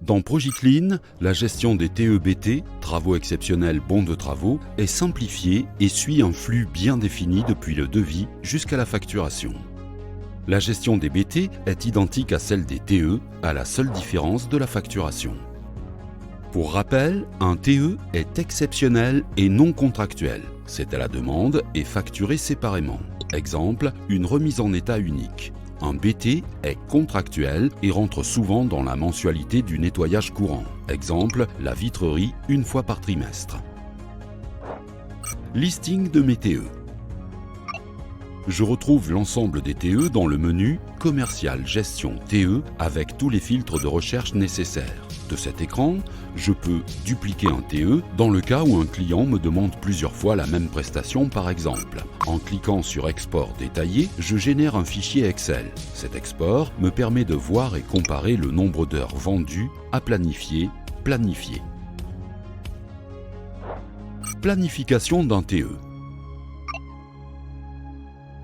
Dans Progiclean, la gestion des TEBT, travaux exceptionnels bons de travaux, est simplifiée et suit un flux bien défini depuis le devis jusqu'à la facturation. La gestion des BT est identique à celle des TE, à la seule différence de la facturation. Pour rappel, un TE est exceptionnel et non contractuel. C'est à la demande et facturé séparément. Exemple, une remise en état unique. Un BT est contractuel et rentre souvent dans la mensualité du nettoyage courant. Exemple, la vitrerie une fois par trimestre. Listing de mes TE. Je retrouve l'ensemble des TE dans le menu Commercial Gestion TE avec tous les filtres de recherche nécessaires. De cet écran, je peux dupliquer un TE dans le cas où un client me demande plusieurs fois la même prestation par exemple. En cliquant sur Export détaillé, je génère un fichier Excel. Cet export me permet de voir et comparer le nombre d'heures vendues à planifier. Planification d'un TE.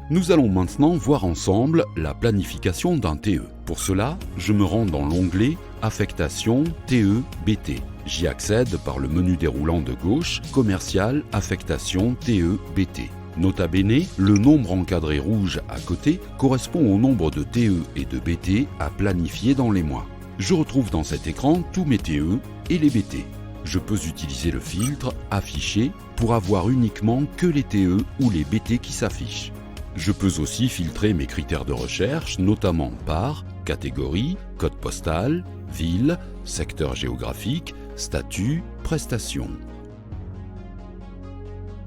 Nous allons maintenant voir ensemble la planification d'un TE. Pour cela, je me rends dans l'onglet Affectation TE-BT. J'y accède par le menu déroulant de gauche, Commercial Affectation TE-BT. Nota bene, le nombre encadré rouge à côté correspond au nombre de TE et de BT à planifier dans les mois. Je retrouve dans cet écran tous mes TE et les BT. Je peux utiliser le filtre Afficher pour avoir uniquement que les TE ou les BT qui s'affichent. Je peux aussi filtrer mes critères de recherche, notamment par catégorie, code postal, ville, secteur géographique, statut, prestation.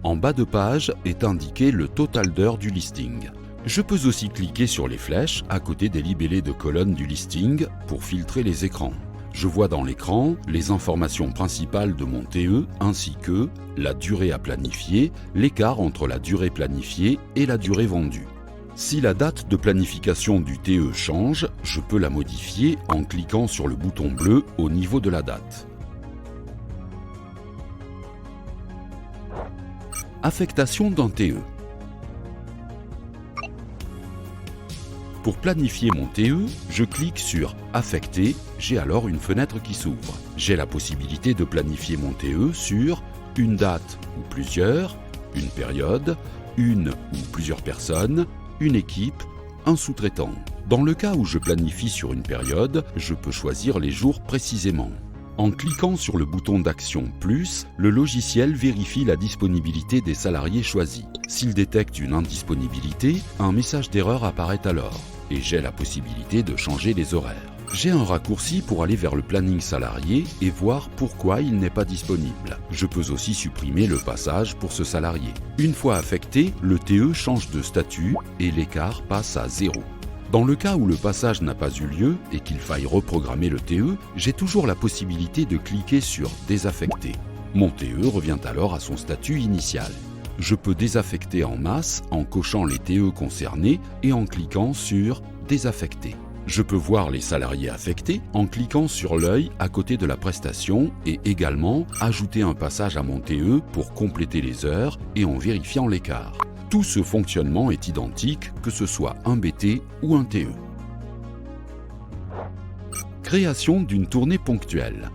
En bas de page est indiqué le total d'heures du listing. Je peux aussi cliquer sur les flèches à côté des libellés de colonnes du listing pour filtrer les écrans. Je vois dans l'écran les informations principales de mon TE ainsi que la durée à planifier, l'écart entre la durée planifiée et la durée vendue. Si la date de planification du TE change, je peux la modifier en cliquant sur le bouton bleu au niveau de la date. Affectation d'un TE. Pour planifier mon TE, je clique sur « Affecter », j'ai alors une fenêtre qui s'ouvre. J'ai la possibilité de planifier mon TE sur une date ou plusieurs, une période, une ou plusieurs personnes, une équipe, un sous-traitant. Dans le cas où je planifie sur une période, je peux choisir les jours précisément. En cliquant sur le bouton d'action plus, le logiciel vérifie la disponibilité des salariés choisis. S'il détecte une indisponibilité, un message d'erreur apparaît alors et j'ai la possibilité de changer les horaires. J'ai un raccourci pour aller vers le planning salarié et voir pourquoi il n'est pas disponible. Je peux aussi supprimer le passage pour ce salarié. Une fois affecté, le TE change de statut et l'écart passe à 0. Dans le cas où le passage n'a pas eu lieu et qu'il faille reprogrammer le TE, j'ai toujours la possibilité de cliquer sur « Désaffecter ». Mon TE revient alors à son statut initial. Je peux désaffecter en masse en cochant les TE concernés et en cliquant sur « Désaffecter ». Je peux voir les salariés affectés en cliquant sur l'œil à côté de la prestation et également ajouter un passage à mon TE pour compléter les heures et en vérifiant l'écart. Tout ce fonctionnement est identique, que ce soit un BT ou un TE. Création d'une tournée ponctuelle.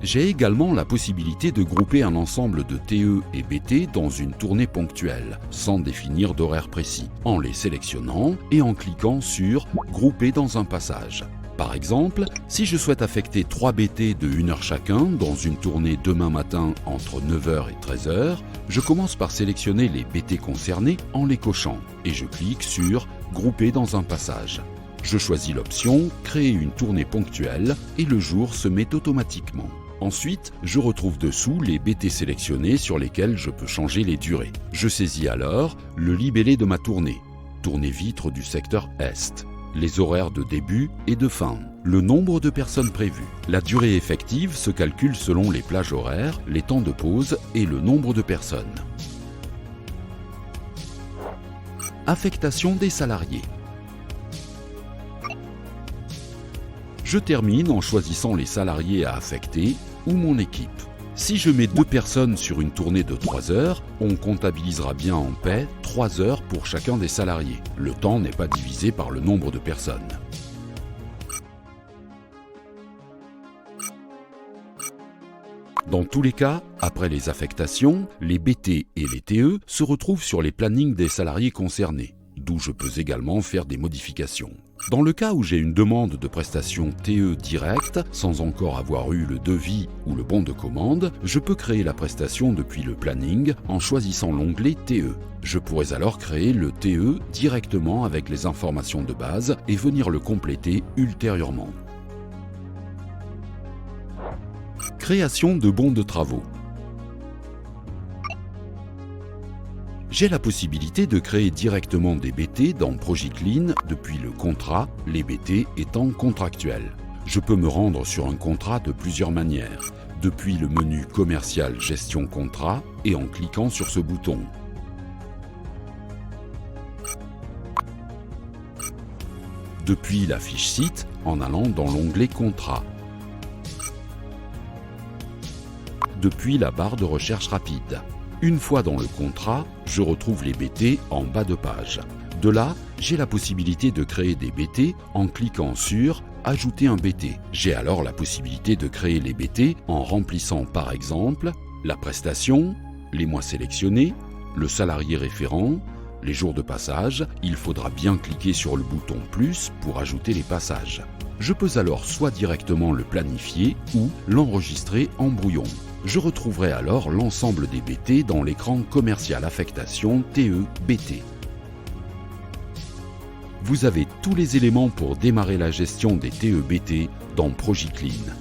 J'ai également la possibilité de grouper un ensemble de TE et BT dans une tournée ponctuelle, sans définir d'horaire précis, en les sélectionnant et en cliquant sur « Grouper dans un passage ». Par exemple, si je souhaite affecter 3 BT de 1 heure chacun dans une tournée demain matin entre 9h et 13h, je commence par sélectionner les BT concernés en les cochant et je clique sur « Grouper dans un passage ». Je choisis l'option « Créer une tournée ponctuelle » et le jour se met automatiquement. Ensuite, je retrouve dessous les BT sélectionnés sur lesquels je peux changer les durées. Je saisis alors le libellé de ma tournée, tournée vitre du secteur Est, les horaires de début et de fin, le nombre de personnes prévues. La durée effective se calcule selon les plages horaires, les temps de pause et le nombre de personnes. Affectation des salariés. Je termine en choisissant les salariés à affecter ou mon équipe. Si je mets 2 personnes sur une tournée de 3 heures, on comptabilisera bien en paix 3 heures pour chacun des salariés. Le temps n'est pas divisé par le nombre de personnes. Dans tous les cas, après les affectations, les BT et les TE se retrouvent sur les plannings des salariés concernés, d'où je peux également faire des modifications. Dans le cas où j'ai une demande de prestation TE directe, sans encore avoir eu le devis ou le bon de commande, je peux créer la prestation depuis le planning en choisissant l'onglet TE. Je pourrais alors créer le TE directement avec les informations de base et venir le compléter ultérieurement. Création de bons de travaux. J'ai la possibilité de créer directement des BT dans ProjiClean depuis le contrat, les BT étant contractuels. Je peux me rendre sur un contrat de plusieurs manières, depuis le menu commercial gestion contrat et en cliquant sur ce bouton. Depuis la fiche site en allant dans l'onglet contrat. Depuis la barre de recherche rapide. Une fois dans le contrat, je retrouve les BT en bas de page. De là, j'ai la possibilité de créer des BT en cliquant sur « Ajouter un BT ». J'ai alors la possibilité de créer les BT en remplissant par exemple la prestation, les mois sélectionnés, le salarié référent, les jours de passage. Il faudra bien cliquer sur le bouton « Plus » pour ajouter les passages. Je peux alors soit directement le planifier ou l'enregistrer en brouillon. Je retrouverai alors l'ensemble des BT dans l'écran commercial affectation TE-BT. Vous avez tous les éléments pour démarrer la gestion des TE-BT dans ProjiClean.